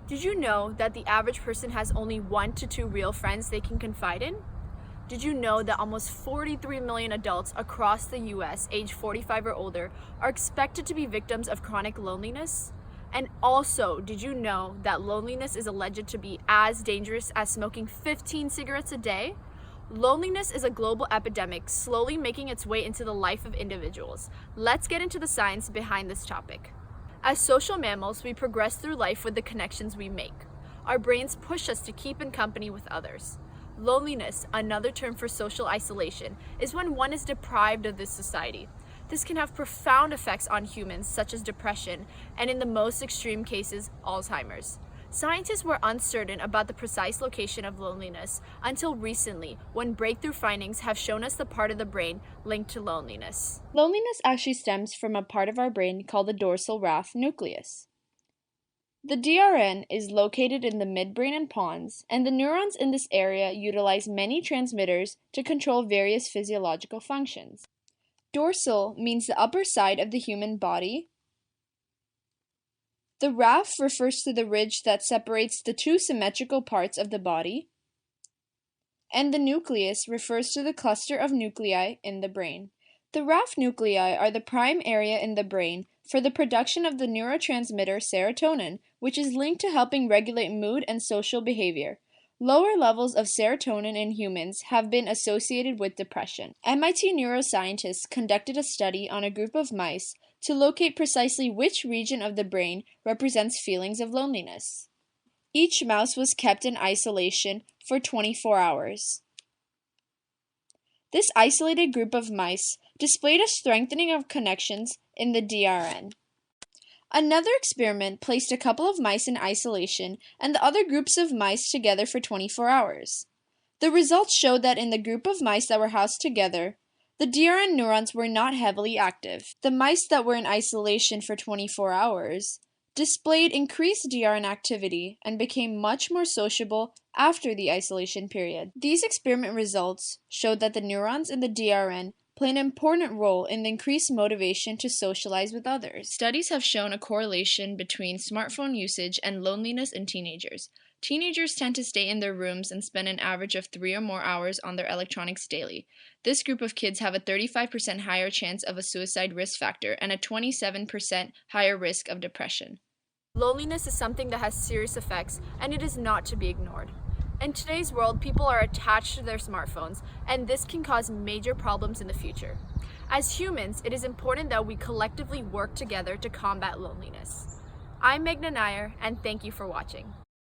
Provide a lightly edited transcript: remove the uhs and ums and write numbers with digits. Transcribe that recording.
Did you know that the average person has only 1 to 2 real friends they can confide in? Did you know that almost 43 million adults across the US age 45 or older are expected to be victims of chronic loneliness? And also, did you know that loneliness is alleged to be as dangerous as smoking 15 cigarettes a day? Loneliness is a global epidemic slowly making its way into the life of individuals. Let's get into the science behind this topic. As social mammals, we progress through life with the connections we make. Our brains push us to keep in company with others. Loneliness, another term for social isolation, is when one is deprived of this society. This can have profound effects on humans, such as depression, and in the most extreme cases, Alzheimer's. Scientists were uncertain about the precise location of loneliness until recently, when breakthrough findings have shown us the part of the brain linked to loneliness. Loneliness actually stems from a part of our brain called the dorsal raphe nucleus. The DRN is located in the midbrain and pons, and the neurons in this area utilize many transmitters to control various physiological functions. Dorsal means the upper side of the human body. The raphe refers to the ridge that separates the two symmetrical parts of the body, and the nucleus refers to the cluster of nuclei in the brain. The raphe nuclei are the prime area in the brain for the production of the neurotransmitter serotonin, which is linked to helping regulate mood and social behavior. Lower levels of serotonin in humans have been associated with depression. MIT neuroscientists conducted a study on a group of mice to locate precisely which region of the brain represents feelings of loneliness. Each mouse was kept in isolation for 24 hours. This isolated group of mice displayed a strengthening of connections in the DRN. Another experiment placed a couple of mice in isolation and the other groups of mice together for 24 hours. The results showed that in the group of mice that were housed together, the DRN neurons were not heavily active. The mice that were in isolation for 24 hours displayed increased DRN activity and became much more sociable after the isolation period. These experiment results showed that the neurons in the DRN play an important role in the increased motivation to socialize with others. Studies have shown a correlation between smartphone usage and loneliness in teenagers. Teenagers tend to stay in their rooms and spend an average of 3 or more hours on their electronics daily. This group of kids have a 35% higher chance of a suicide risk factor and a 27% higher risk of depression. Loneliness is something that has serious effects, and it is not to be ignored. In today's world, people are attached to their smartphones, and this can cause major problems in the future. As humans, it is important that we collectively work together to combat loneliness. I'm Meghna Nair, and thank you for watching.